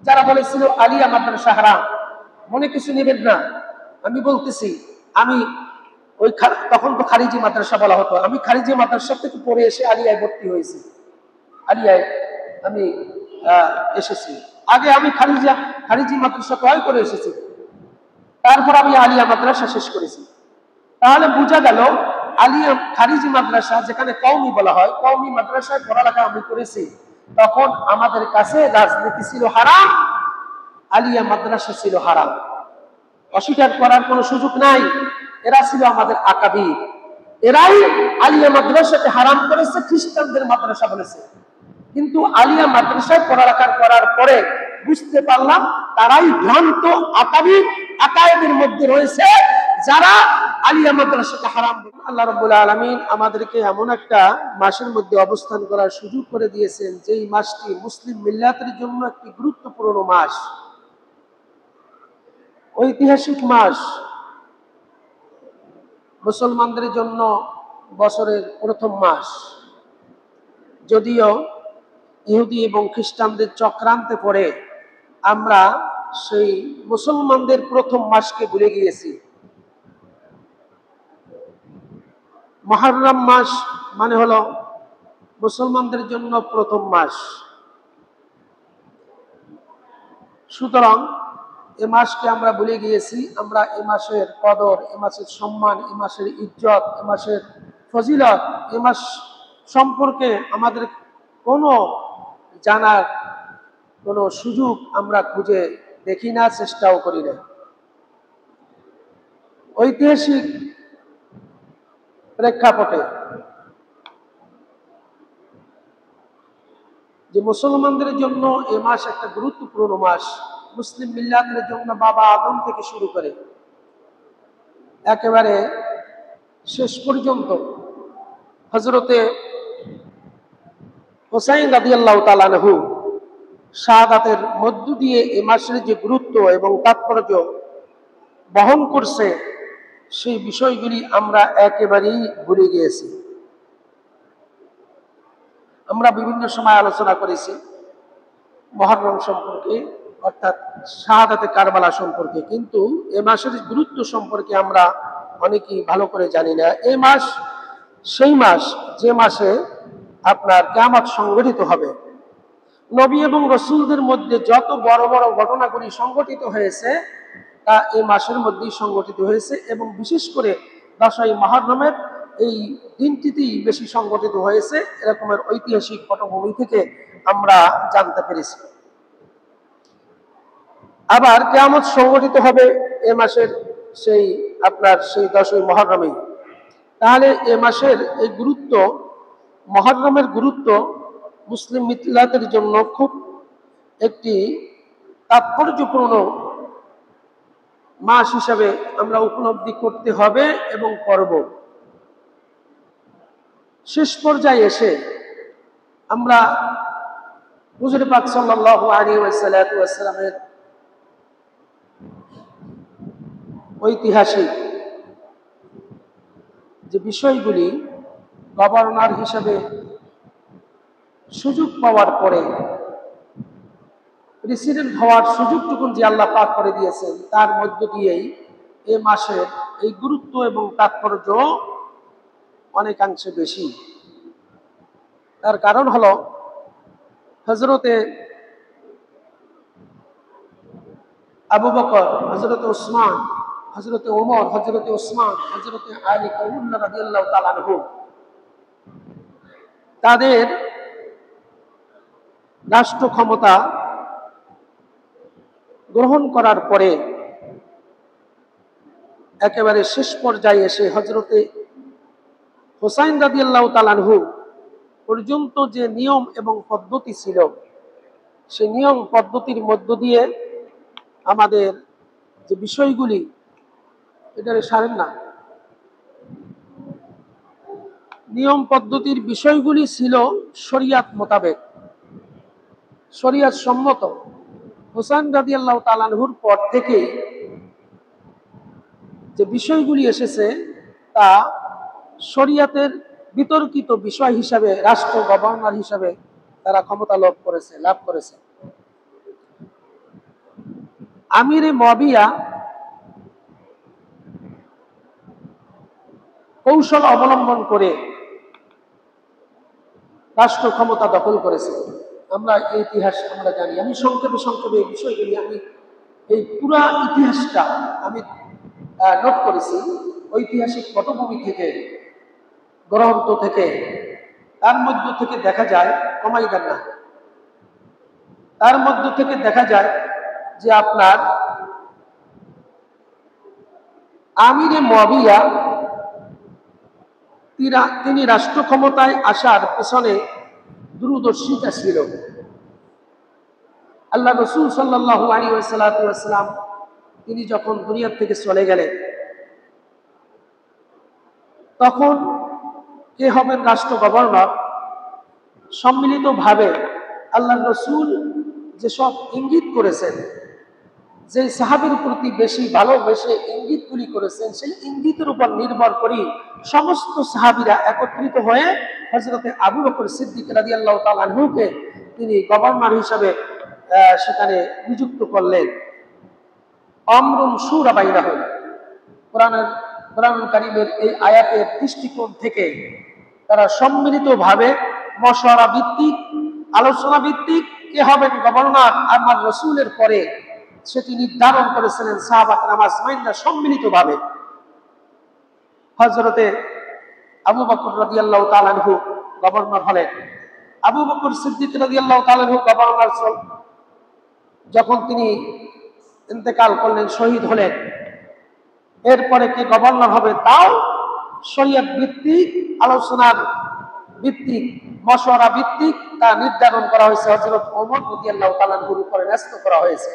যারা বলেছিল আলিয়া মাদ্রাসা হারাম, মনে কিছু নেবেন না, আমি বলতেছি, আমি ওই তখন তো খারিজি মাদ্রাসা বলা হতো, আমি খারিজি মাদ্রাসা থেকে পড়ে এসে আলিয়ায় ভর্তি হয়েছি, আলিয়ায় আমি এসেছি। আগে আমি খারিজি মাদ্রাসা ক্রয় করে এসেছি, তারপর আমি আলিয়া মাদ্রাসা শেষ করেছি। তাহলে বোঝা গেল আলিয়া খারিজি মাদ্রাসা, যেখানে কওমি বলা হয়, কওমি মাদ্রাসায় পড়ালেখা আমি করেছি, তখন আমাদের কাছে রাজনীতি ছিল হারাম, আলিয়া মাদ্রাসা ছিল হারাম, অস্বীকার করার কোনো সুযোগ নাই। এরা ছিল আমাদের আকাবির, এরাই আলিয়া মাদ্রাসাকে হারাম করেছে, খ্রিস্টানদের মাদ্রাসা বলেছে। কিন্তু আলিয়া মাদ্রাসায় পড়ালেখা করার পরে বুঝতে পারলাম তারাই ভ্রান্ত আকাবির, আকায়েদের মধ্যে রয়েছে, যারা আলিয়া মাদ্রাসাকে হারাম। আল্লাহ রাব্বুল আলামিন আমাদেরকে এমন একটা মাসের মধ্যে অবস্থান করার সুযোগ করে দিয়েছেন, যেই মাসটি মুসলিম মিল্লাতের জন্য একটি গুরুত্বপূর্ণ মাস, ঐতিহাসিক মাস, মুসলমানদের জন্য বছরের প্রথম মাস। যদিও ইহুদি এবং খ্রিস্টানদের চক্রান্তে পড়ে আমরা সেই মুসলমানদের প্রথম মাসকে ভুলে গিয়েছি। মুহররম মাস মানে হলো মুসলমানদের জন্য প্রথম মাস। সুতরাং এ মাসকে আমরা ভুলে গিয়েছি। আমরা এ মাসের কদর, এ মাসের সম্মান, এ মাসের ইজ্জত, এ মাসের ফজিলত, এ মাস সম্পর্কে আমাদের কোনো জানার কোনো সুযোগ আমরা খুঁজে দেখি না, চেষ্টাও করি না। ঐতিহাসিক প্রেক্ষাপটে যে মুসলমানদের জন্য এ মাস একটা গুরুত্বপূর্ণ মাস, মুসলিম মিল্লাতের জন্য বাবা আদম থেকে শুরু করে একেবারে শেষ পর্যন্ত হযরতে হুসাইন রাদিয়াল্লাহু তাআলা আনহু শাহাদাতের মধ্য দিয়ে এ মাসের যে গুরুত্ব এবং তাৎপর্য বহন করছে, সেই বিষয়গুলি আমরা একেবারেই ভুলে গিয়েছি। আমরা বিভিন্ন সময় আলোচনা করেছি মুহররম সম্পর্কে, অর্থাৎ শাহাদাতে কারবালা সম্পর্কে, কিন্তু এ মাসের গুরুত্ব সম্পর্কে আমরা অনেকেই ভালো করে জানি না। এই মাস সেই মাস যে মাসে আপনার কিয়ামত সংঘটিত হবে। নবী এবং রাসূলদের মধ্যে যত বড় বড় ঘটনাগুলি সংঘটিত হয়েছে তা এই মাসের মধ্যেই সংঘটিত হয়েছে, এবং বিশেষ করে 10ই মুহররমের এই দিনটিতেই বেশি সংঘটিত হয়েছে, এরকমের ঐতিহাসিক পটভূমি থেকে আমরা জানতে পেরেছি। আবার কিয়ামত সংঘটিত হবে এ মাসের সেই 10ই মুহররমেই। তাহলে এ মাসের এই গুরুত্ব, মুহররমের গুরুত্ব মুসলিম মিল্লাতের জন্য খুব একটি তাৎপর্যপূর্ণ মাস হিসাবে আমরা উপলব্ধি করতে হবে এবং করব। শেষ পর্যায়ে এসে আমরা হুজুর পাক সাল্লাল্লাহু আলাইহি ওয়াসাল্লামের ঐতিহাসিক যে বিষয়গুলি, গভর্নর হিসাবে সুযোগ পাওয়ার পরে, প্রেসিডেন্ট হওয়ার সুযোগটুকুন যে আল্লাহ পাক করে দিয়েছেন, তার মধ্য দিয়েই এ মাসের এই গুরুত্ব এবং তাৎপর্য অনেকাংশে বেশি। তার কারণ হলো হযরতে আবু বকর, হযরতে উসমান, হযরতে ওমর, হযরতে উসমান, হযরতে আলী কাররামুল্লাহ রাদিয়াল্লাহু তাআলা আনহু তাদের রাষ্ট্র ক্ষমতা গ্রহণ করার পরে একেবারে শেষ পর্যায়ে এসে হযরতে হুসাইন রাদিয়াল্লাহু তাআলা আনহু পর্যন্ত যে নিয়ম এবং পদ্ধতি ছিল, সেই নিয়ম পদ্ধতির মধ্য দিয়ে আমাদের যে বিষয়গুলি, এটারে সারেন না, নিয়ম পদ্ধতির বিষয়গুলি ছিল শরিয়াত মোতাবেক, শরিয়াত সম্মত। হুসাইন রাদিয়াল্লাহু তাআলা আনহুর পর থেকে যে বিষয়গুলি এসেছে তা শরিয়াতের বিতর্কিত বিষয় হিসাবে রাষ্ট্র গভর্নর হিসাবে তারা ক্ষমতা লাভ করেছে। আমিরে মুয়াবিয়া কৌশল অবলম্বন করে রাষ্ট্র ক্ষমতা দখল করেছে। আমরা এই ইতিহাস আমরা জানি। আমি সংক্ষেপে এই বিষয়গুলি আমি এই পুরা ইতিহাসটা আমি নোট করেছি ঐতিহাসিক পটভূমি থেকে, গ্রন্থ থেকে। তার মধ্য থেকে দেখা যায় কমাইদার না, তার মধ্য থেকে দেখা যায় যে আপনার আমিরে মুয়াবিয়া তিনি রাষ্ট্র ক্ষমতায় আসার পেছনে দূরদর্শিতা ছিল। আল্লাহ রাসূল সাল্লাল্লাহু আলাইহি ওয়াসাল্লাম তিনি যখন দুনিয়া থেকে চলে গেলেন, তখন কে হবেন রাষ্ট্র গভর্নর, সম্মিলিতভাবে আল্লাহ রাসূল যেসব ইঙ্গিত করেছেন, যে সাহাবীর প্রতি বেশি ভালোবেসে ইঙ্গিতগুলি করেছেন, সেই ইঙ্গিতের উপর নির্ভর করে সমস্ত সাহাবীরা একত্রিত হয়ে হযরতে আবু বকর সিদ্দিক রাদিয়াল্লাহু তাআলা আনহুকে তিনি গভর্নর হিসাবে সেখানে নিযুক্ত করলেন। আমরুন শুরা বাইনাহুম, কোরআনুল কারীমের এই আয়াতের দৃষ্টিকোণ থেকে তারা সম্মিলিতভাবে মশওয়ারা ভিত্তিক, আলোচনা ভিত্তিক কে হবেন গভর্নর আমার রাসূলের পরে সেটি নির্ধারণ করেছিলেন সাহাবা কেরাম আজমাইনরা সম্মিলিতভাবে। হযরতে আবু বকর রাদিয়াল্লাহু তাআলা আনহু গভর্নর হলেন। আবু বকর সিদ্দিক রাদিয়াল্লাহু তাআলা আনহু গভর্নর যখন তিনি ইন্তেকাল করলেন, শহীদ হলেন, এরপরে কে গভর্নর হবে তাও শরীয়ত ভিত্তিক, আলোচনার ভিত্তিক, মশওয়ারা ভিত্তিক তা নির্ধারণ করা হয়েছে। হযরত ওমর রাদিয়াল্লাহু তাআলা আনহুর উপরে ন্যস্ত করা হয়েছে।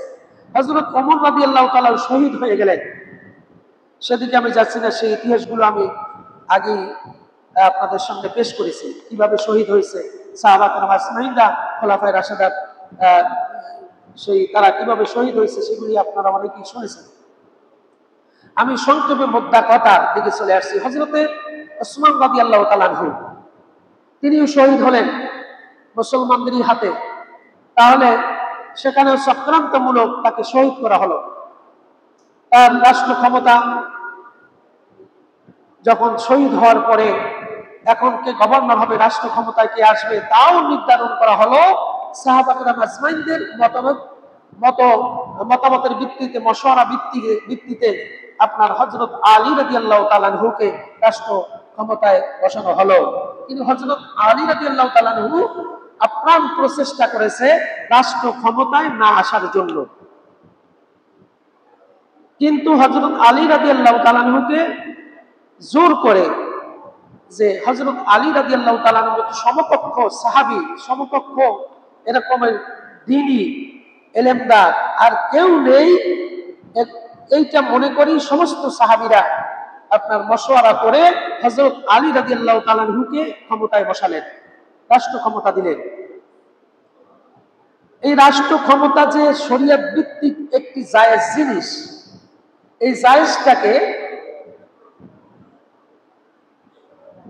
হযরত ওমর রাদিয়াল্লাহু তাআলা শহীদ হয়ে গেলেন, সেদিকে আমি যাচ্ছি না, সেই ইতিহাসগুলো আমি আগেই আপনাদের সামনে পেশ করেছি, কিভাবে শহীদ হয়েছে সাহাবা কেরাম আজমাইনরা, খোলাফায়ে রাশিদার সেই তারা কিভাবে শহীদ হয়েছে সেগুলি আপনারা অনেকেই শুনেছেন। আমি সংক্ষেপে মোদ্দা কথার দিকে চলে আসছি। হযরতে ওসমান রাদিয়াল্লাহু তাআলা আনহু তিনিও শহীদ হলেন মুসলমানদেরই হাতে। তাহলে সেখানে চক্রান্তমূলক তাকে শহীদ করা হলো। তার রাষ্ট্র ক্ষমতা যখন শহীদ হওয়ার পরে এখন কে গভর্নর হবে, রাষ্ট্র ক্ষমতায় কে আসবে তাও নির্ধারণ করা হলো সাহাবা কেরাম আজমাইনদের মতামতের ভিত্তিতে, মশওয়ারা ভিত্তিতে আপনার হযরত আলী রাদিয়াল্লাহু তাআলা আনহুকে রাষ্ট্র ক্ষমতায় বসানো হলো। কিন্তু হযরত আলী রাদিয়াল্লাহু তাআলা আনহু আপ্রাণ প্রচেষ্টা করেছে রাষ্ট্র ক্ষমতায় না আসার জন্য, কিন্তু হযরত আলী রাদিয়াল্লাহু তাআলা আনহুকে জোর করে, যে হযরত আলী রাদিয়াল্লাহু তাআলা আনহু সমকক্ষ সাহাবী, সমকক্ষ এরকমের দ্বীনি এলেমদার আর কেউ নেই, এইটা মনে করি সমস্ত সাহাবীরা আপনার মশওয়ারা করে হযরত আলী রাদিয়াল্লাহু তাআলা আনহুকে ক্ষমতায় বসালেন, রাষ্ট্র ক্ষমতা দিলেন। এই রাষ্ট্র ক্ষমতা যে শরীয়ত ভিত্তিক একটি জায়েজ জিনিস, এই জায়েজটাকে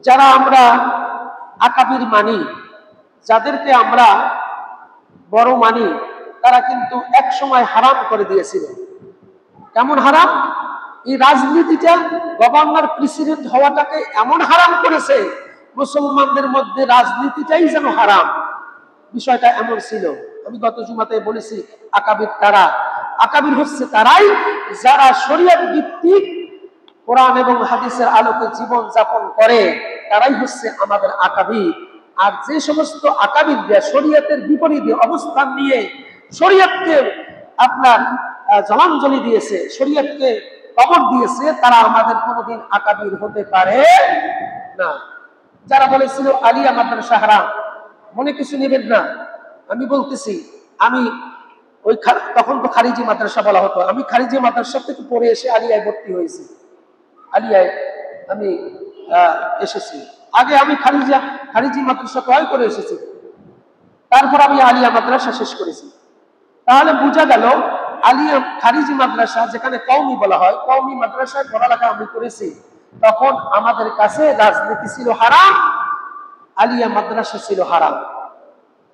যারা আমরা আকাবির মানি, যাদেরকে আমরা বড় মানি, তারা কিন্তু এক সময় হারাম করে দিয়েছিল। কেমন হারাম? এই রাজনীতিটা, গভর্নর প্রেসিডেন্ট হওয়াটাকে এমন হারাম করেছে, মুসলমানদের মধ্যে রাজনীতিটাই যেন হারাম। বিষয়টা এমন ছিল। আমি গত জুমাতে বলেছি, আকাবির তারা, আকাবির হচ্ছে তারাই যারা শরীয়ত ভিত্তিক কোরআন এবং হাদিসের আলোকে জীবন যাপন করে, তারাই হচ্ছে আমাদের আকাবির। আর যে সমস্ত আকাবিররা শরীয়তের বিপরীতে অবস্থান নিয়ে শরীয়তকে আপনার জলাঞ্জলি দিয়েছে, শরীয়তকে কবর দিয়েছে, তারা আমাদের কোনোদিন আকাবির হতে পারে না। যারা বলেছিল আলিয়া মাদ্রাসা হারাম, মনে কিছু নেবেন না, আমি বলতেছি, আমি ওই তখন তো খারিজি মাদ্রাসা বলা হতো, আমি খারিজি মাদ্রাসা থেকে পড়ে এসে আলিয়ায় ভর্তি হয়েছি, আলিয়ায় আমি এসেছি। আগে আমি খারিজি মাদ্রাসা ক্রয় করে এসেছি, তারপর আমি আলিয়া মাদ্রাসা শেষ করেছি। তাহলে বোঝা গেল আলিয়া খারিজি মাদ্রাসা, যেখানে কওমি বলা হয়, কওমি মাদ্রাসায় পড়ালেখা আমি করেছি, তখন আমাদের কাছে রাজনীতি ছিল হারাম, আলিয়া মাদ্রাসা ছিল হারাম,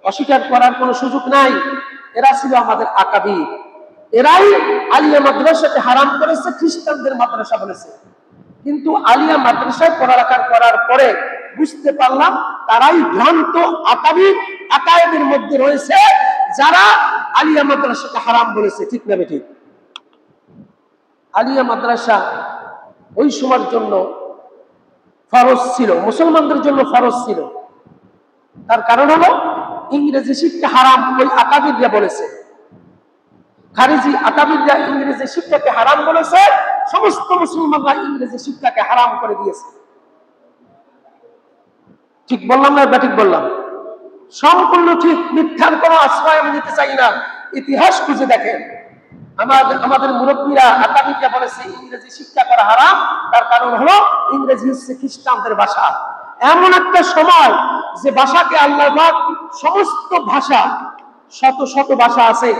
অস্বীকার করার কোনো সুযোগ নাই। এরা ছিল আমাদের আকাবির। এরাই আলিয়া মাদ্রাসাকে হারাম করেছে, খ্রিস্টানদের মাদ্রাসা বলেছে। কিন্তু আলিয়া মাদ্রাসায় পড়ালেখা করার পরে বুঝতে পারলাম তারাই ভ্রান্ত আকায়েদের মধ্যে রয়েছে, যারা আলিয়া মাদ্রাসাকে হারাম বলেছে। ঠিক না বেঠিক? আলিয়া মাদ্রাসা ওই সময়ের জন্য ফরজ ছিল, মুসলমানদের জন্য ফরজ ছিল। তার কারণ হলো ইংরেজি শিক্ষা হারাম ওই আকাবিররা বলেছে, খারিজি আকাবিররা ইংরেজি শিক্ষাকে হারাম বলেছে, সমস্ত মুসলমানরা ইংরেজি শিক্ষাকে হারাম করে দিয়েছে। ঠিক বললাম না ব্যাঠিক বললাম? সম্পূর্ণ ঠিক, মিথ্যার কোনো আশ্রয় আমি নিতে চাই না। ইতিহাস খুঁজে দেখেন, আমাদের মুরব্বীরা আকাবিররা বলেছে ইংরেজি শিক্ষা করা হারাম। তার কারণ হলো ইংরেজি হচ্ছে খ্রিস্টানদের ভাষা। এমন একটা সময় যে ভাষাকে আল্লাহ পাক, সমস্ত ভাষা, শত শত ভাষা আছে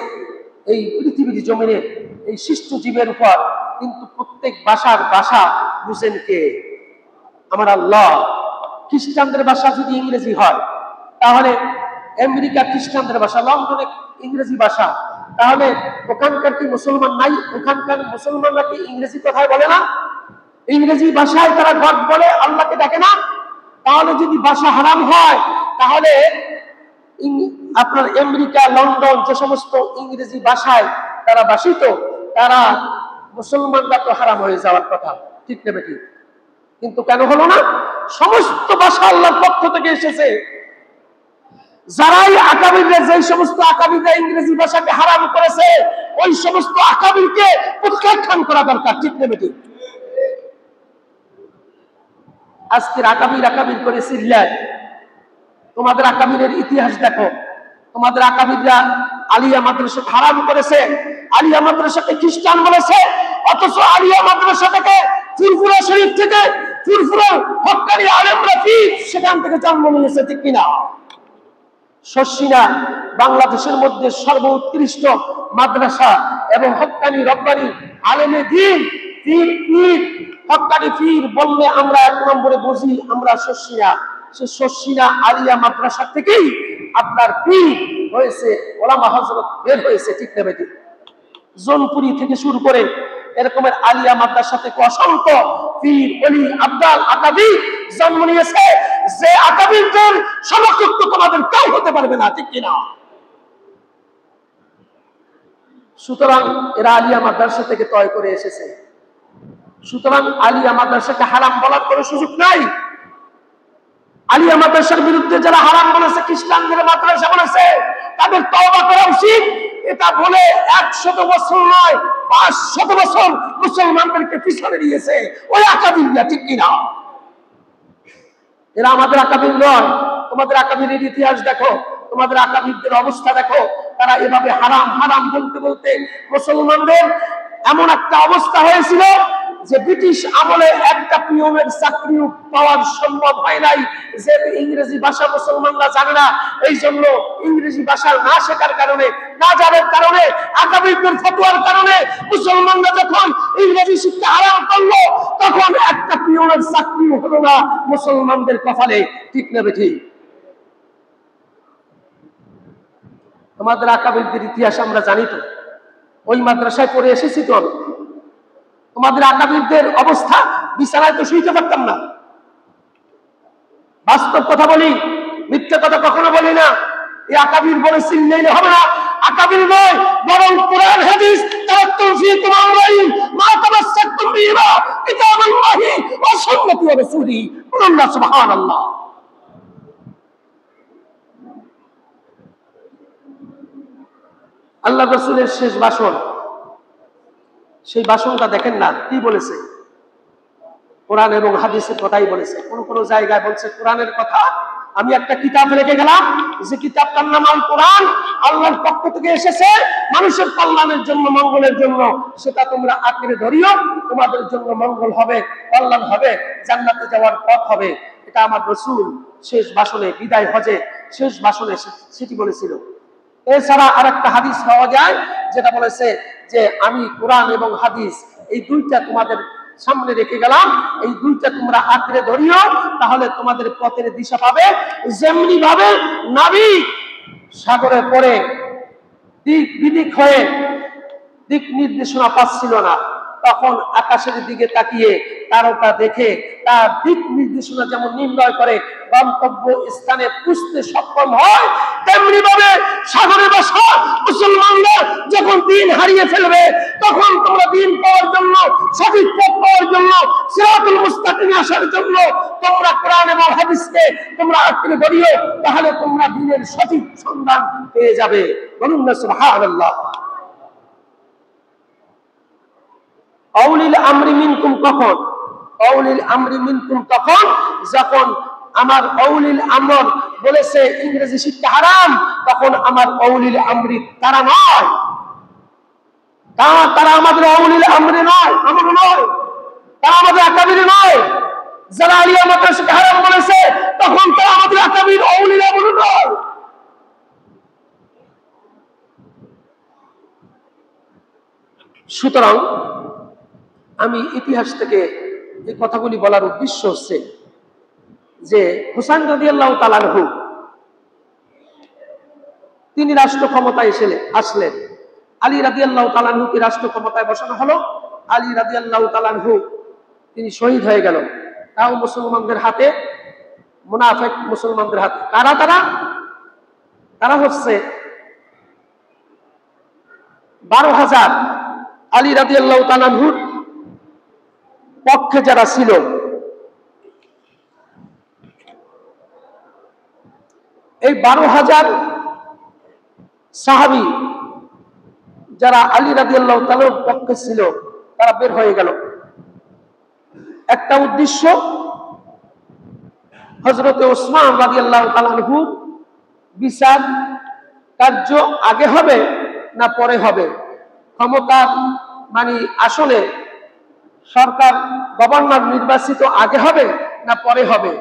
এই পৃথিবীর জমিনে, এই সৃষ্ট জীবের উপর, কিন্তু প্রত্যেক ভাষার ভাষা বুঝেন কে? আমার আল্লাহ। খ্রিস্টানদের ভাষা যদি ইংরেজি হয়, তাহলে আমেরিকা খ্রিস্টানদের ভাষা, লন্ডনে ইংরেজি ভাষা, তাহলে ওখানকার কি মুসলমান নাই? ওখানকার মুসলমানরা কি ইংরেজি কথায় বলে না? ইংরেজি ভাষায় তারা গড বলে, আল্লাহকে দেখে না? তাহলে যদি ভাষা হারাম হয়, তাহলে আপনার আমেরিকা, লন্ডন যে সমস্ত ইংরেজি ভাষায় তারা ভাষিত, তারা মুসলমানরা তো হারাম হয়ে যাওয়ার কথা। ঠিক নেবে ঠিক? কিন্তু কেন হলো না? সমস্ত ভাষা আল্লাহর পক্ষ থেকে এসেছে। যারাই আকাবিররা, যে সমস্ত আকাবিররা ইংরেজি ভাষাকে হারাম করেছে, ওই সমস্ত আকাবিরকে প্রত্যাখ্যান করা দরকার। ঠিক নেবে ঠিক? আজকের আকাবির করে চিল্লায়। তোমাদের আকাবিরের ইতিহাস দেখো। তোমাদের আকাবিররা আলিয়া মাদ্রাসাকে হারাম করেছে, আলিয়া মাদ্রাসাকে খ্রিস্টান বলেছে, অথচ আলিয়া মাদ্রাসা থেকে, ফুরফুরা শরীফ থেকে, ফুরফুরা হক্কানি আলেমরা পীর সেখান থেকে জন্ম নিয়েছে। ঠিক কিনা? শর্ষিনা বাংলাদেশের মধ্যে সর্বোৎকৃষ্ট মাদ্রাসা এবং হক্কানি রব্বানি আলেমে দ্বীন, পীর পীর হক্কানি পীর বললে আমরা এক নম্বরে বুঝি আমরা শর্ষিনা। সে শর্ষিনা আলিয়া মাদ্রাসা থেকেই আপনার পীর হয়েছে, ওলামা হযরত বের হয়েছে। ঠিক না বেঠিক? জোনপুরি থেকে শুরু করে এরকমের আলিয়া মাদ্রাসা থেকে অসংখ্য পীর, ওলি, আব্দাল, আকাবির জন্ম নিয়েছে, যে আকাবিরদের সমকক্ষ তোমাদের কেউ হতে পারবে না। ঠিক কিনা? সুতরাং এরা আলিয়া মাদ্রাসা থেকে তয় করে এসেছে। সুতরাং আলিয়া মাদ্রাসাকে হারাম বলার কোনো সুযোগ নাই। আলিয়া মাদ্রাসার বিরুদ্ধে যারা হারাম বলেছে, খ্রিস্টানদের মাদ্রাসা বলেছে, তাদের তওবা করা উচিত। এটা বলে 100 বছর নয়, 500 বছর মুসলমানদেরকে পিছনে দিয়েছে ওই আকাবিররা। ঠিক কিনা? এরা আমাদের আকাবির নয়। তোমাদের আকাবিরের ইতিহাস দেখো, তোমাদের আকাবিরদের অবস্থা দেখো। তারা এভাবে হারাম হারাম বলতে বলতে মুসলমানদের এমন একটা অবস্থা হয়েছিল যে ব্রিটিশ আমলে একটা পিওনের চাকরি পাওয়ার সম্ভব হয় নাই, যে ইংরেজি ভাষা মুসলমানরা জানে না। এই জন্য ইংরেজি ভাষা না শেখার কারণে, না জানার কারণে, আকাবিরদের ফতোয়ার কারণে মুসলমানরা যখন ইংরেজি শিক্ষা হারাম করলো, তখন একটা পিওনের চাকরি হলো না মুসলমানদের কপালে। ঠিক না বেঠিক? তোমাদের আকাবিরদের ইতিহাস আমরা জানি তো, ওই মাদ্রাসায় পড়ে এসেছি তো। তোমাদের আকাবিরদের অবস্থা, বিছানায় তো শুইতে পারতাম না। বাস্তব কথা বলি, মিথ্যা কথা কখনো বলি না। এই আকাবির বলে চিনলেই হবে না। আকাবির নয়, বরং কোরআন হাদিস তারাক্তুম ফীকুম আমরাইন মা তামাসসাকতুম বিহিমা কিতাবুল্লাহি ওয়া সুন্নতি রাসূলিহি। বলুন না সুবহানাল্লাহ। আল্লাহ রাসূলের শেষ ভাষণ, সেই ভাষণটা দেখেন না কি বলেছে? কোরআন এবং হাদিসের কথাই বলেছে। কোন কোন জায়গায় বলছে কোরআনের কথা। আমি একটা কিতাব রেখে গেলাম, যে কিতাবটার নাম আল কোরআন, আল্লাহর পক্ষ থেকে এসেছে মানুষের কল্যাণের জন্য, মঙ্গলের জন্য। সেটা তোমরা আঁকড়ে ধরিও, তোমাদের জন্য মঙ্গল হবে, কল্যাণ হবে, জান্নাতে যাওয়ার পথ হবে। এটা আমার রাসূল শেষ ভাষণে, বিদায় হজে শেষ ভাষণে সেটি বলেছিল। এছাড়া আর একটা হাদিস পাওয়া যায় যেটা বলেছে যে আমি কোরআন এবং হাদিস এই দুইটা তোমাদের সামনে রেখে গেলাম, এই দুইটা তোমরা আঁকড়ে ধরিও, তাহলে তোমাদের পথের দিশা পাবে। যেমনি ভাবে নাবিক সাগরে পড়ে দিক বিদিক হয়ে দিক নির্দেশনা পাচ্ছিল না, তখন আকাশের দিকে তাকিয়ে তারকা দেখে তার দিক নির্দেশনা যেমন নির্ণয় করে গন্তব্য স্থানে পুষতে সক্ষম হয়, তেমনি ভাবে সাগরে বসা মুসলমানরা যখন দিন হারিয়ে ফেলবে, তখন তোমরা দিন পাওয়ার জন্য, সঠিক পথ পাওয়ার জন্য, সিরাতুল মুস্তাকিমে আসার জন্য তোমরা কোরআন এবং হাদিসকে তোমরা আঁকড়ে ধরিও, তাহলে তোমরা দিনের সঠিক সন্ধান পেয়ে যাবে। বলুন না সুবহানাল্লাহ। আউলিল আমরি মিনকুম কখন? আউলিল আমরি মিনকুম তখন যখন আমার আউলিল আমর বলেছে ইংরেজি শিক্ষা হারাম, তখন আমার আউলিল আমরি তারা নয়, তারা আমাদের আউলিল আমরি নয়, আমার নয়, তারা আমাদের আকাবির নয়। যারা আলিয়া মাদ্রাসাকে হারাম বলেছে তখন তারা আমাদের আকাবির আউলিল আমরি নয়। সুতরাং আমি ইতিহাস থেকে এই কথাগুলি বলার উদ্দেশ্য হচ্ছে যে হুসাইন রাদিয়াল্লাহু তাআলা আনহু তিনি রাষ্ট্র ক্ষমতায় আসলেন। আলী রাদিয়াল্লাহু তাআলা আনহুকে রাষ্ট্র ক্ষমতায় বসানো হলো। আলী রাদিয়াল্লাহু তাআলা আনহু তিনি শহীদ হয়ে গেল, তাও মুসলমানদের হাতে, মুনাফিক মুসলমানদের হাতে। কারা তারা? তারা হচ্ছে 12,000 আলী রাদিয়াল্লাহু তাআলা আনহুর পক্ষে যারা ছিল, এই 12,000 সাহাবী যারা আলী রাদিয়াল্লাহু তাআলার পক্ষে ছিল, তারা বের হয়ে গেল। একটা উদ্দেশ্য, হযরত ওসমান রাদিয়াল্লাহু তাআলা আনহু বিচার কার্য আগে হবে না পরে হবে, ক্ষমতা মানে আসলে সরকার গভর্নর নির্বাচিত আগে হবে না পরে হবে,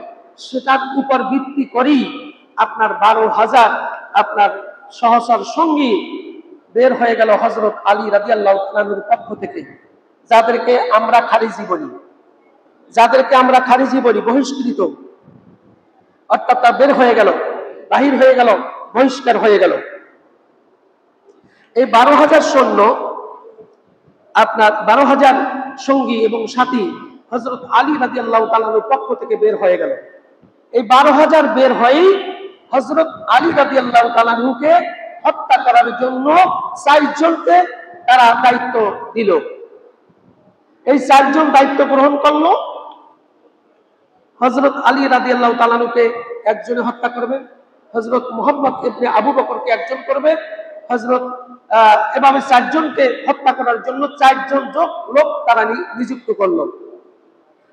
সেটার উপর ভিত্তি করেই আপনার 12,000 আপনার সহচর সঙ্গী বের হয়ে গেল হযরত আলী রাদিয়াল্লাহু তাআলার পক্ষ থেকে, যাদেরকে আমরা খারিজি বলি, বহিষ্কৃত, অর্থাৎ তা বের হয়ে গেল, বাহির হয়ে গেল, বহিষ্কার হয়ে গেল। এই 12,000 সৈন্য আপনার 12,000 সঙ্গী এবং সাথী হযরত আলী রাদিয়াল্লাহু তাআলার পক্ষ থেকে বের হয়ে গেল। এই 12,000 বের হয়েই হযরত আলী রাদিয়াল্লাহু তাআলাকে হত্যা করার জন্য 4 জনকে তারা দায়িত্ব দিল। এই 4 জন দায়িত্ব গ্রহণ করলো। হযরত আলী রাদিয়াল্লাহু তাআলাকে একজনে হত্যা করবে, হযরত মুহাম্মদ ইবনে আবু বকরকে একজন করবে, হযরত এভাবে 4 জনকে হত্যা করার জন্য 4 জন লোক তারা নিযুক্ত করলো।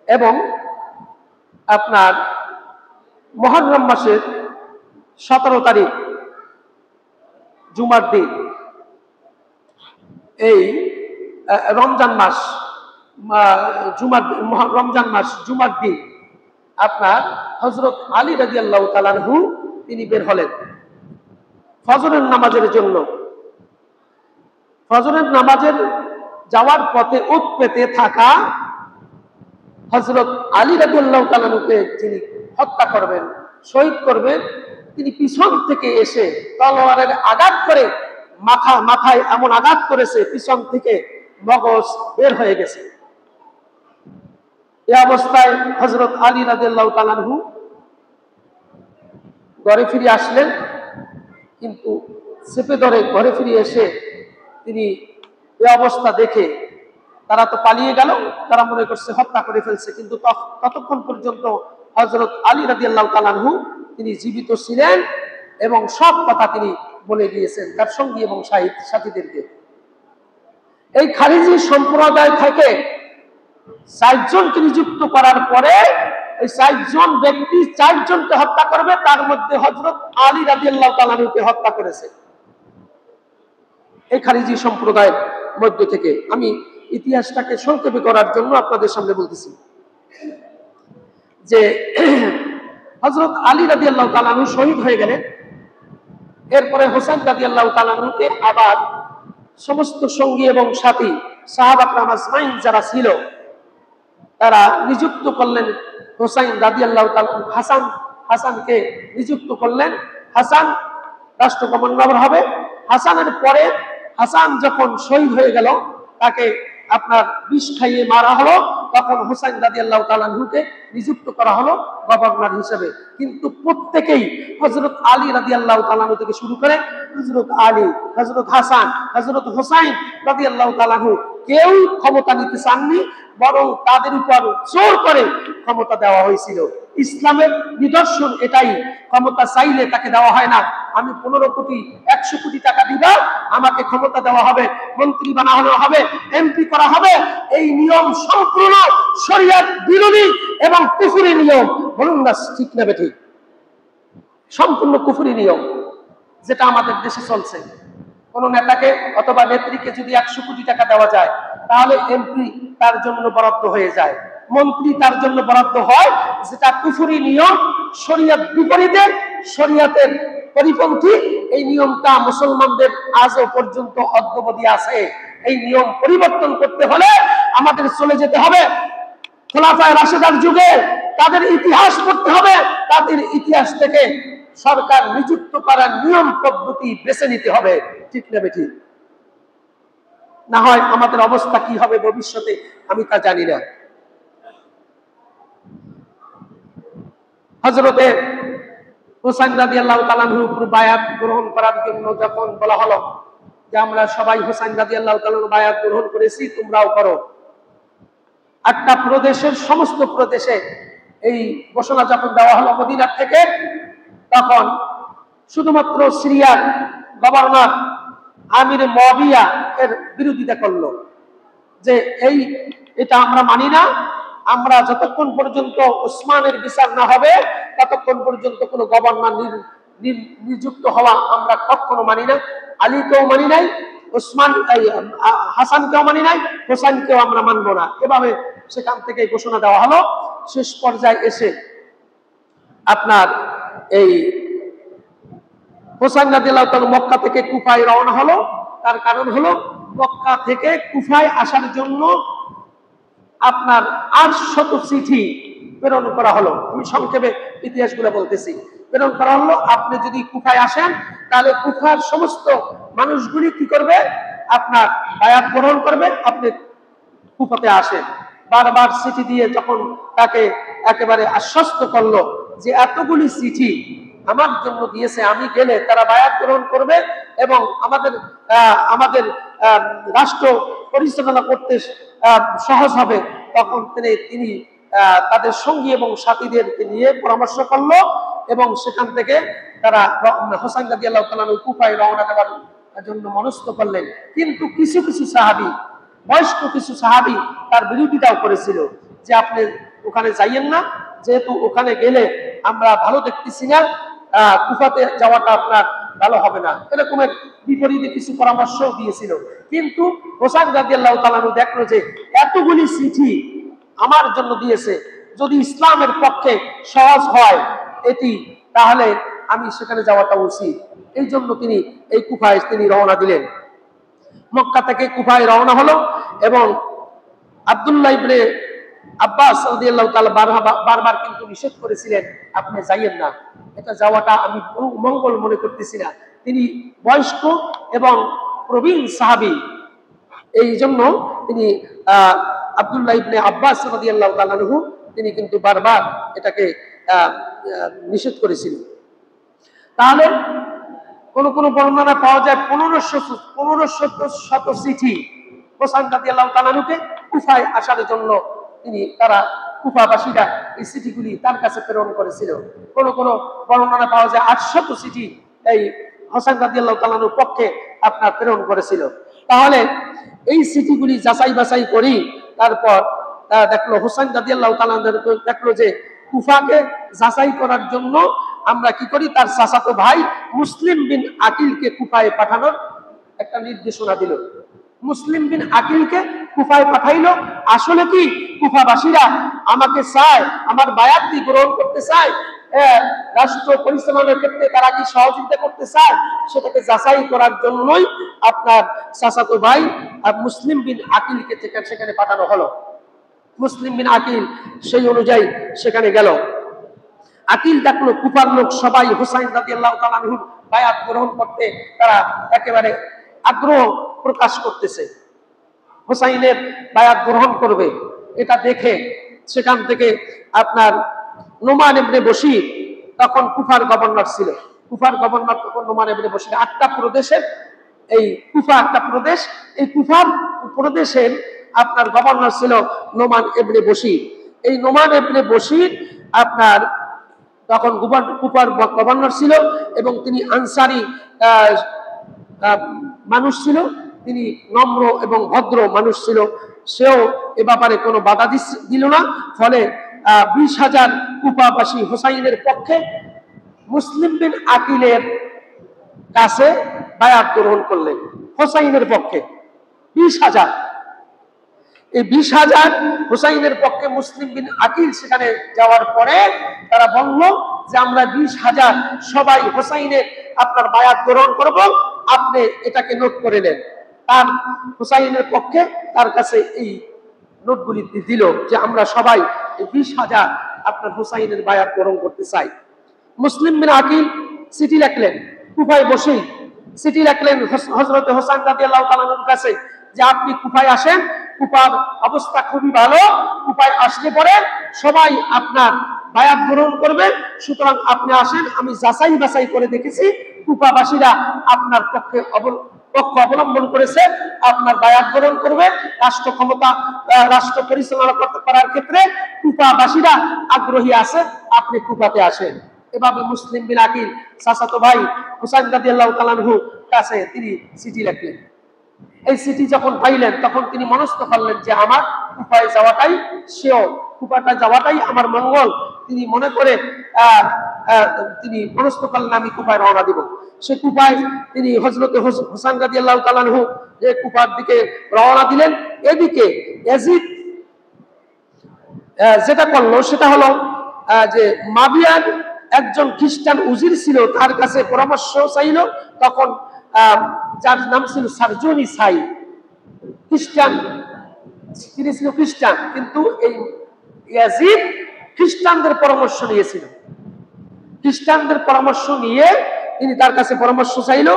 এবং আপনার মুহররম মাসের 17 তারিখ জুমার দিন, এই রমজান মাস জুমার দিন আপনার হযরত আলী রাদিয়াল্লাহু তাআলা আনহু তিনি বের হলেন ফজরের নামাজের জন্য। ফজরের নামাজের যাওয়ার পথে উট পেতে থাকা হযরত আলী রাদিয়াল্লাহু তাআলা আনহুকে যিনি হত্যা করবেন, শহীদ করবেন, তিনি পিছন থেকে এসে তলোয়ারের আঘাত করে মাথায় এমন আঘাত করেছে, পিছন থেকে মগজ বের হয়ে গেছে। এই অবস্থায় হযরত আলী রাদিয়াল্লাহু তাআলা আনহু ঘরে ফিরে আসলেন, কিন্তু চেপে ধরে ঘরে ফিরে এসে তিনি এই অবস্থা দেখে তারা তো পালিয়ে গেল, তারা মনে করছে হত্যা করে ফেলছে, কিন্তু ততক্ষণ পর্যন্ত হযরত আলী রাদিয়াল্লাহু তাআলা আনহু তিনি জীবিত ছিলেন এবং সব কথা তিনি বলে দিয়েছেন তার সঙ্গী এবং সাথীদেরকে। এই খারিজি সম্প্রদায় থেকে 4 জনকে নিযুক্ত করার পরে এই 4 জন ব্যক্তি 4 জনকে হত্যা করবে, তার মধ্যে হযরত আলী রাদিয়াল্লাহু তাআলা আনহুকে হত্যা করেছে এই খারিজি সম্প্রদায়ের মধ্য থেকে। আমি ইতিহাসটাকে সংক্ষেপে করার জন্য আপনাদের সামনে বলতেছি যে হযরত আলী রাদিয়াল্লাহু তাআলা আনহু শহীদ হয়ে গেলেন। এরপরে হোসেন রাদিয়াল্লাহু তাআলা আনহুকে আবার সমস্ত সঙ্গী এবং সাথী সাহাবা کرام আজমাইন যারা ছিল তারা নিযুক্ত করলেন হোসেন রাদিয়াল্লাহু তাআলা হাসানকে নিযুক্ত করলেন। হাসান রাষ্ট্র গভর্নর হবে। হাসানের পরে হাসান যখন শহীদ হয়ে গেল, তাকে আপনার বিষ খাইয়ে মারা হলো, তখন হুসাইন রাদিয়াল্লাহু তাআলা আনহুকে নিযুক্ত করা হলো গভর্নর হিসেবে। কিন্তু প্রত্যেকেই হযরত আলী রাদিয়াল্লাহু তাআলা আনহু থেকে শুরু করে হযরত আলী, হযরত হাসান, হযরত হুসাইন রাদিয়াল্লাহু তাআলা আনহু কেউ ক্ষমতা নিতে চাননি, বরং তাদের উপর জোর করে ক্ষমতা দেওয়া হয়েছিল। ইসলামের নিদর্শন এটাই, ক্ষমতা চাইলে তাকে দেওয়া হয় না। আমি 15 কোটি 100 কোটি টাকা দিবা, আমাকে ক্ষমতা দেওয়া হবে, মন্ত্রী বানানো হবে, এমপি করা হবে, এই নিয়ম সম্পূর্ণ শরীয়ত বিরোধী এবং কুফরি নিয়ম। বলুন না ঠিক না বেঠিক? সম্পূর্ণ কুফরি নিয়ম যেটা আমাদের দেশে চলছে। কোন নেতাকে অথবা নেত্রীকে যদি 100 কোটি টাকা দেওয়া যায়, তাহলে এমপি তার জন্য বরাদ্দ হয়ে যায়, মন্ত্রী তার জন্য বরাদ্দ হয়, যেটা কুফরি নিয়ম, শরীয়ত বিপরীতে, শরীয়তের পরিপন্থী। এই নিয়মটা মুসলমানদের আজও পর্যন্ত অদ্যাবধি আছে। এই নিয়ম পরিবর্তন করতে হলে আমাদের চলে যেতে হবে খোলাফায়ে রাশেদার যুগে, তাদের ইতিহাস পড়তে হবে, তাদের ইতিহাস থেকে সরকার নিযুক্ত করার নিয়ম পদ্ধতি বেছে নিতে হবে। ঠিক না বেঠিক? না হয় আমাদের অবস্থা কি হবে ভবিষ্যতে আমি তা জানি না। হযরতে হুসাইন রাদিয়াল্লাহু তাআলা আনহুর উপর বায়াত গ্রহণ করার জন্য যখন বলা হলো যে আমরা সবাই হুসাইন রাদিয়াল্লাহু তাআলার বায়াত গ্রহণ করেছি, তোমরাও করো, একটা প্রদেশের সমস্ত প্রদেশে এই ঘোষণা যখন দেওয়া হলো মদিনা থেকে, তখন শুধুমাত্র সিরিয়ার গভর্নর আমির মুয়াবিয়া এর বিরোধিতা করলো যে এটা আমরা মানি না, আমরা যতক্ষণ পর্যন্ত ওসমানের বিচার না হবে ততক্ষণ পর্যন্ত কোনো গভর্নর নিযুক্ত হওয়া আমরা কখনো মানি না। আলীকেও মানি নাই, হাসানকেও মানি নাই, হোসেনকেও আমরা মানব না। এভাবে সেখান থেকে ঘোষণা দেওয়া হলো। শেষ পর্যায়ে এসে আপনার এই হুসাইন রাদিয়াল্লাহু তাআলা মক্কা থেকে কুফায় রওনা হলো। তার কারণ হলো মক্কা থেকে কুফায় আসার জন্য আপনার 800 চিঠি প্রেরণ করা হলো। আমি সংক্ষেপে ইতিহাসগুলো বলতেছি। প্রেরণ করা হলো, আপনি যদি কুফায় আসেন তাহলে কুফার সমস্ত মানুষগুলি কি করবে, আপনার বায়াত গ্রহণ করবে, আপনি কুফাতে আসেন। বারবার চিঠি দিয়ে যখন তাকে একেবারে আশ্বস্ত করলো যে এতগুলি চিঠি আমার জন্য দিয়েছে, আমি গেলে তারা বায়াত গ্রহণ করবে এবং আমাদের রাষ্ট্র পরিচালনা করতে সহজ হবে, তখন তিনি তাদের সঙ্গী এবং সাথীদেরকে নিয়ে পরামর্শ করলো এবং সেখান থেকে তারা হুসাইন রাদিয়াল্লাহু তাআলা কুফায় রওনা দেওয়ার জন্য মনস্থ করলেন। কিন্তু কিছু কিছু সাহাবী, বয়স্ক কিছু সাহাবী তার বিরোধিতাও করেছিল যে আপনি ওখানে যাইয়েন না, যেহেতু ওখানে গেলে আমরা ভালো দেখতেছি না, কুফাতে যাওয়াটা আপনার ভালো হবে না, এরকমের বিপরীতে কিছু পরামর্শ দিয়েছিল। কিন্তু হুসাইন রাদিয়াল্লাহু তাআলা দেখলো যে এতগুলি চিঠি আমার জন্য দিয়েছে, যদি ইসলামের পক্ষে সহজ হয় এটি, তাহলে আমি সেখানে যাওয়াটা উচিত। এই জন্য তিনি এই কুফায় তিনি রওনা দিলেন। মক্কা থেকে কুফায় রওনা হলো এবং আব্দুল্লাহ ইবনে আব্বাস রাদিয়াল্লাহু তাআলা বারবার কিন্তু নিষেধ করেছিলেন আপনি যাইয়েন না, এটা যাওয়াটা আমি মঙ্গল মনে করতেছি না। তিনি বয়স্ক এবং প্রবীণ সাহাবী, এই জন্য তিনি আব্দুল্লাহ ইবনে আব্বাস রাদিয়াল্লাহু তাআলা আনহু তিনি কিন্তু বারবার এটাকে নিষেধ করেছিলেন। তাহলে কোন কোন বর্ণনা পাওয়া যায় 1500 চিঠি হুসাইন রাদিয়াল্লাহু তাআলা আনহুকে কুফায় আসার জন্য তারা কুফাবাসীরা এই চিঠিগুলি তার কাছে প্রেরণ করেছিল। কোন কোন বর্ণনা পাওয়া যায় 800 চিঠি এই হুসাইন রাদিয়াল্লাহু তাআলা আনহুর পক্ষে আপনার প্রেরণ করেছিল। তাহলে এই চিঠিগুলি যাচাই বাছাই করি, তারপর দেখলো হুসাইন রাদিয়াল্লাহু তাআলা দেখলো যে কুফাকে যাচাই করার জন্য আমরা কি করি, তার চাচাতো ভাই মুসলিম বিন আকিলকে কুফায় পাঠানোর একটা নির্দেশনা দিল। মুসলিম বিন আকিলকে কুফায় পাঠাইলো। আসলে কি কুফাবাসীরা আমাকে চায়, আমার বায়াতটি গ্রহণ করতে চায়, রাষ্ট্র পরিচালনার ক্ষেত্রে তারা কি সহযোগিতা করতে চায়, সেটাকে যাচাই করার জন্যই আপনার চাচাতো ভাই মুসলিম বিন আকিলকে সেখানে পাঠানো হলো। মুসলিম বিন আকিল সেই অনুযায়ী সেখানে গেল। আকিল ডাকলো কুফার লোক সবাই হুসাইন রাদিয়াল্লাহু তাআলা আনহুর বায়াত গ্রহণ করতে, তারা একেবারে আগ্রহ প্রকাশ করতেছে, হোসাইনের বায়াত গ্রহণ করবে। এটা দেখে সেখান থেকে আপনার নোমান ইবনে বশির, তখন কুফার গভর্নর ছিল, কুফার গভর্নর তখন নোমান ইবনে বশির, 8টা প্রদেশের, এই কুফা একটা প্রদেশ, এই কুফার প্রদেশের আপনার গভর্নর ছিল নোমান ইবনে বশির। এই নোমান ইবনে বশির আপনার তখন কুফার গভর্নর ছিল এবং তিনি আনসারি মানুষ ছিল, তিনি নম্র এবং ভদ্র মানুষ ছিল। সেও এ ব্যাপারে কোনো বাধা দিল না। ফলে 20,000 কুফাবাসী হোসাইনের পক্ষে মুসলিম বিন আকিলের কাছে বায়াত গ্রহণ করলেন হোসাইনের পক্ষে। 20,000, এই 20,000 হোসাইনের পক্ষে মুসলিম বিন আকিল সেখানে যাওয়ার পরে তারা বলল যে আমরা 20,000 সবাই হোসাইনের আপনার বায়াত গ্রহণ করব, আপনি এটাকে নোট করে নেন। তার হোসাইনের পক্ষে তার কাছে এই নোটগুলি দিল যে আমরা সবাই 20,000 আপনার হোসাইনের বায়াত গ্রহণ করতে চাই। মুসলিম বিন আকিল চিঠি লিখলেন, কুফায় বসেই চিঠি লিখলেন হযরত হোসেন রাদিয়াল্লাহু তাআলা আনহুর কাছে যে আপনি কুফায় আসেন, কুফার অবস্থা খুবই ভালো, কুফায় আসলে পরে সবাই আপনার বায়াত গ্রহণ করবে, সুতরাং আপনি আসেন। আমি যাচাই বাছাই করে দেখেছি কুফাবাসীরা আপনার পক্ষ অবলম্বন করেছে, আপনার বায়াত গ্রহণ করবে। রাষ্ট্র ক্ষমতা, রাষ্ট্র পরিচালনা করার ক্ষেত্রে কুফাবাসীরা আগ্রহী আছে, আপনি কুফাতে আসেন। এভাবে মুসলিম বিন আকিল চাচাতো ভাই হুসাইন রাদিয়াল্লাহু তাআলা আনহুর কাছে তিনি চিঠি লিখলেন। এই চিঠি যখন পাইলেন তখন তিনি মনস্থ করলেন যে আমার কুফায় যাওয়াটাই শ্রেয়, কুফাটা যাওয়াটাই আমার মঙ্গল। তিনি মনে করে তিনি মনস্থ করলেন আমি কুফায় রওনা দিব। সে কুফায় তিনি হযরত হোসেন রাদিয়াল্লাহু তাআলা আনহু যে কুফার দিকে রওনা দিলেন। এদিকে ইয়াজিদ যেটা করলো সেটা হলো যে মাবিয়ান একজন খ্রিস্টান উজির ছিল, তার কাছে পরামর্শ চাইল। তখন যার নাম ছিল সারজুনি সাই, খ্রিস্টান, তিনি ছিল খ্রিস্টান, কিন্তু এই ইয়াজিদ খ্রিস্টানদের পরামর্শ নিয়েছিল। খ্রিস্টানদের পরামর্শ নিয়ে তিনি তার কাছে পরামর্শ চাইল।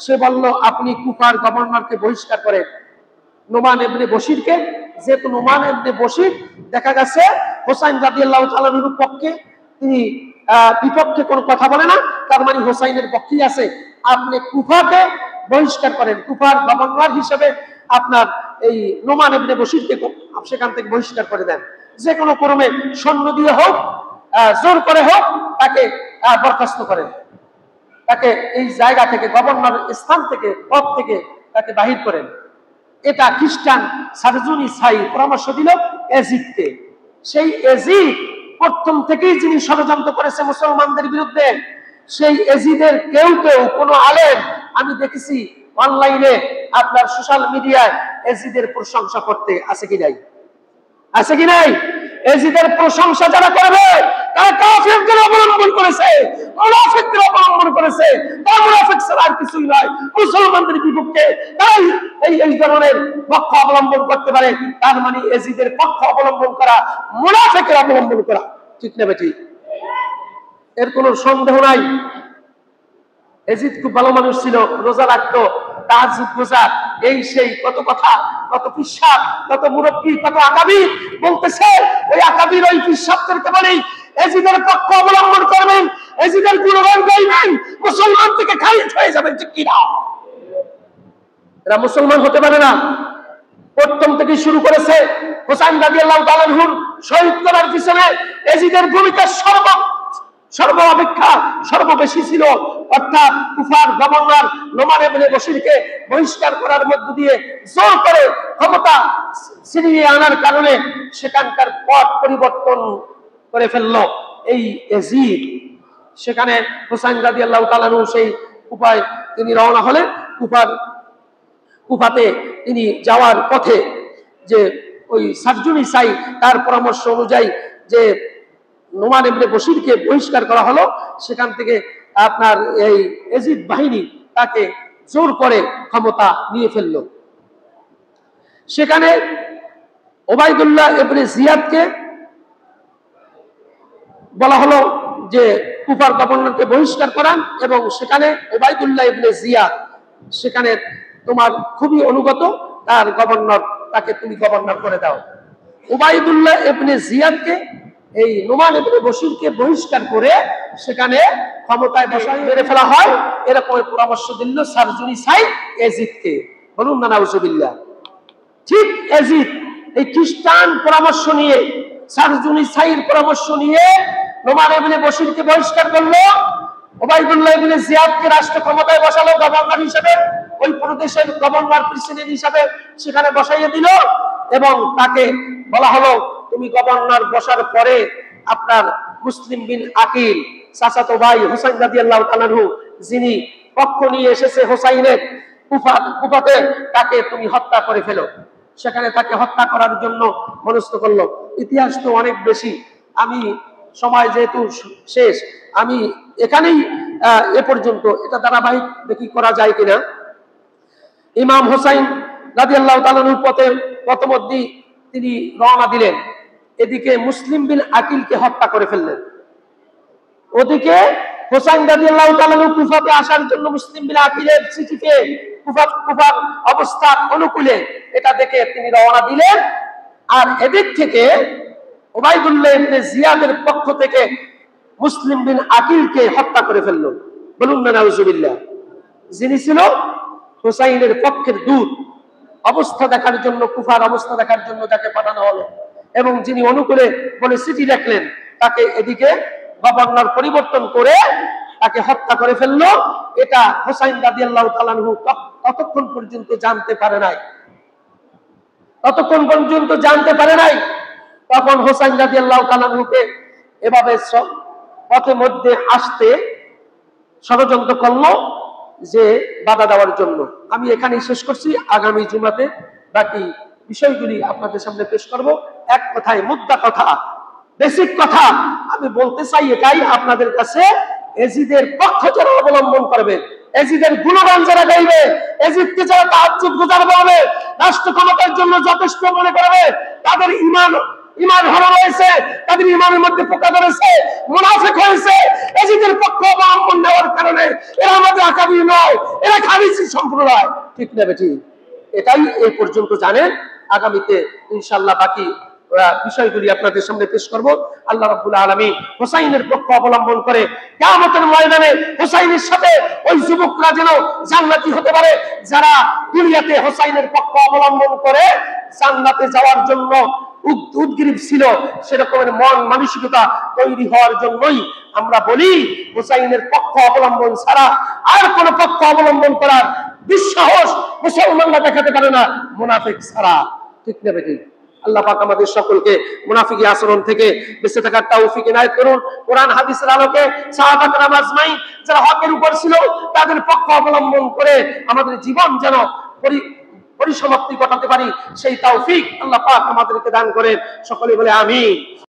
সে বলল আপনি কুফার গভর্নরকে বহিষ্কার করেন, নোমান ইবনে বশিরকে। যেহেতু নোমান ইবনে বশির দেখা গেছে হোসাইন রাদিয়াল্লাহু তাআলা আনহুর পক্ষে, তিনি বিপক্ষে কোনো কথা বলে না, তার মানে হোসাইনের পক্ষেই আছে। আপনি কুফাকে বহিষ্কার করেন, কুফার গভর্নর হিসেবে আপনার এই নোমান ইবনে বশিরকে সেখান থেকে বহিষ্কার করে দেন। যে কোনো ক্রমে সৈন্য দিয়ে হোক, জোর করে হোক, তাকে বরখাস্ত করেন, তাকে এই জায়গা থেকে, গভর্নর স্থান থেকে, পদ থেকে তাকে বাহির করেন। এটা খ্রিস্টান সারজুনি সাই পরামর্শ দিল ইয়াজিদকে। সেই ইয়াজিদ প্রথম থেকেই যিনি ষড়যন্ত্র করেছে মুসলমানদের বিরুদ্ধে, সেই ইয়াজিদের কেউ কেউ কোনো আলেম আমি দেখেছি অনলাইনে আপনার সোশ্যাল মিডিয়ায় ইয়াজিদের প্রশংসা করতে, আছে কি নাই? আছে কি নাই? ইয়াজিদের প্রশংসা যারা করবে তারা কাফিরদের অবলম্বন করেছে, মুনাফিকদের অবলম্বন করেছে। তারা মুনাফিক ছাড়া আর কিছুই নয়, মুসলমানদের বিপক্ষে তাই এই ধরনের পক্ষ অবলম্বন করতে পারে। তার মানে ইয়াজিদের পক্ষ অবলম্বন করা মুনাফিকের অবলম্বন করা, ঠিক না বেটি? এর কোনো সন্দেহ নাই। ইয়াজিদ খুব ভালো মানুষ ছিল, রোজা রাখতো, তাহাজ্জুদ রোজা, এই সেই কত কথা, কত পিসাব, কত মুরব্বী, কত আকাবির বলতেছে। ওই আকাবির ওই পিসাবদেরকে বলেই ইয়াজিদের পক্ষ অবলম্বন করবেন, ইয়াজিদের গুণগান গাইবেন, মুসলমান থেকে খারিজ হয়ে যাবেন, ঠিক কি না? এরা মুসলমান হতে পারে না। প্রথম থেকে শুরু করেছে হোসেন রাদিয়াল্লাহু তাআলা আনহুর শহীদ করার পিছনে ইয়াজিদের ভূমিকা সর্বাপেক্ষা সর্ববেশি ছিল। অর্থাৎ কুফার গভর্নর নোমান ইবনে বশিরকে বহিষ্কার করার মধ্য দিয়ে জোর করে ক্ষমতা ছিনিয়ে আনার কারণে সেখানকার পথ পরিবর্তন করে ফেলল এই ইয়াজিদ। সেখানে হোসেন রাদিয়াল্লাহু তাআলা আনহু সেই কুফায় তিনি রওনা হলেন। কুফাতে তিনি যাওয়ার পথে যে ওই সারজুনি সাই তার পরামর্শ অনুযায়ী যে নোমান ইবনে বশিরকে বহিষ্কার করা হলো, সেখান থেকে আপনার এই ইয়াজিদ বাহিনী তাকে জোর করে ক্ষমতা নিয়ে ফেলল। সেখানে ওবাইদুল্লাহ ইবনে জিয়াদকে বলা হলো যে কুফার গভর্নরকে বহিষ্কার করান, এবং সেখানে ওবাইদুল্লাহ ইবনে জিয়াদ সেখানে তোমার খুবই অনুগত, তার গভর্নর, তাকে তুমি গভর্নর করে দাও। উবাইদুল্লাহ ইবনে জিয়াদকে, এই নোমান ইবনে বশিরকে বহিষ্কার করে সেখানে ক্ষমতায় বসায় মেরে ফেলা হয়। এরকম পরামর্শ দিল সারজুনি সাইদ ইয়াজিদকে। বলুন না নাউজুবিল্লাহ। ঠিক ইয়াজিদ এই খ্রিস্টান পরামর্শ নিয়ে, সারজুনি সাইদ পরামর্শ নিয়ে নোমান ইবনে বশিরকে বহিষ্কার করলো, উবাইদুল্লাহ ইবনে জিয়াদকে রাষ্ট্র ক্ষমতায় বসালো গভর্নর হিসেবে, ওই প্রদেশের গভর্নর প্রেসিডেন্ট হিসেবে সেখানে বসাইয়ে দিল। এবং তাকে বলা হলো তুমি গভর্নর বসার পরে আপনার মুসলিম বিন আকিল চাচাতো ভাই হুসাইন রাদিয়াল্লাহু তাআলা আনহু, যিনি পক্ষ নিয়ে এসেছে হুসাইনের কুফাতে, তাকে তুমি হত্যা করে ফেলো। সেখানে তাকে হত্যা করার জন্য মনস্থ করলো। ইতিহাস তো অনেক বেশি, আমি সময় যেহেতু শেষ, আমি এখানেই এ পর্যন্ত, এটা ধারাবাহিক দেখি করা যায় কিনা। ইমাম হুসাইন রাদিয়াল্লাহু তাআলা আনহুর পথে পথমধ্যে তিনি রওনা দিলেন। এদিকে মুসলিম বিন আকিলকে হত্যা করে ফেললেন, ওদিকে হুসাইন রাদিয়াল্লাহু তাআলা আনহু কুফাতে আসার জন্য মুসলিম বিন আকিলের চিঠিতে কুফার অবস্থা অনুকূলে এটা দেখে তিনি রওনা দিলেন। আর এদিক থেকে উবাইদুল্লাহ ইবনে জিয়াদের পক্ষ থেকে মুসলিম বিন আকিলকে হত্যা করে ফেলল। বলুন না নাউজুবিল্লাহ। যিনি ছিল হুসাইনের পক্ষের দূত, অবস্থা দেখার জন্য, কুফার অবস্থা দেখার জন্য যাকে পাঠানো হলো, এবং যিনি অনুকূলে বলে চিঠি লিখলেন, তাকে এদিকে গভর্নর পরিবর্তন করে তাকে হত্যা করে ফেললো। এটা হুসাইন রাদিয়াল্লাহু তাআলা আনহু ততক্ষণ পর্যন্ত জানতে পারে নাই, তখন হুসাইন রাদিয়াল্লাহু তাআলা আনহুকে এভাবে পথে মধ্যে আসতে ষড়যন্ত্র করলো যে বাধা দেওয়ার জন্য। আমি এখানেই শেষ করছি, আগামী জুমাতে বাকি বিষয়গুলি আপনাদের সামনে পেশ করব। এক কথায় মুদ্রা কথা, বেসিক কথা আমি বলতে চাই এটাই আপনাদের কাছে, এজিদের পক্ষ যারা অবলম্বন করবে, এজিদের গুণগান যারা গাইবে, এজিদকে যারা তাহাজ্জুদ গুজার বলবে, রাষ্ট্র ক্ষমতার জন্য যথেষ্ট মনে করবে, তাদের ইমান হারা রয়েছে, তাদের ইমানের মধ্যে পোকা ধরেছে, মুনাফিক হয়েছে। এজিদের পক্ষ অবলম্বন নেওয়ার কারণে এরা আমাদের আকাবি নয়, এরা খারিজি সম্প্রদায়। ঠিক না বেটি? এটাই এই পর্যন্ত জানেন। আগামীতে ইনশাআল্লাহ বাকি বিষয়গুলি আপনাদের সামনে পেশ করব। আল্লাহ রাব্বুল আলামিন হুসাইনের পক্ষ অবলম্বন করে কিয়ামতের ময়দানে হুসাইনের সাথে ওই যুবকরা যেন জান্নাতি হতে পারে, যারা দুনিয়াতে হুসাইনের পক্ষ অবলম্বন করে জান্নাতে যাওয়ার জন্য উদ্গ্রীব ছিল, সেরকমের মন মানসিকতা তৈরি হওয়ার জন্যই আমরা বলি হুসাইনের পক্ষ অবলম্বন ছাড়া আর কোন পক্ষ অবলম্বন করার দুঃসাহস মুসলমানরা দেখাতে পারে না, মুনাফিক ছাড়া। ঠিক না বেটি? আল্লাহ পাক আমাদের সকলকে মুনাফিকি আচরণ থেকে বেঁচে থাকার তৌফিক ইনায়েত করুন। কোরআন হাদিসের আলোকে সাহাবা কেরাম আজমাইন যারা হকের উপর ছিল, তাদের পক্ষ অবলম্বন করে আমাদের জীবন যেন পরিসমাপ্তি ঘটাতে পারি, সেই তৌফিক আল্লাহ পাক আমাদেরকে দান করেন। সকলে বলে আমিন।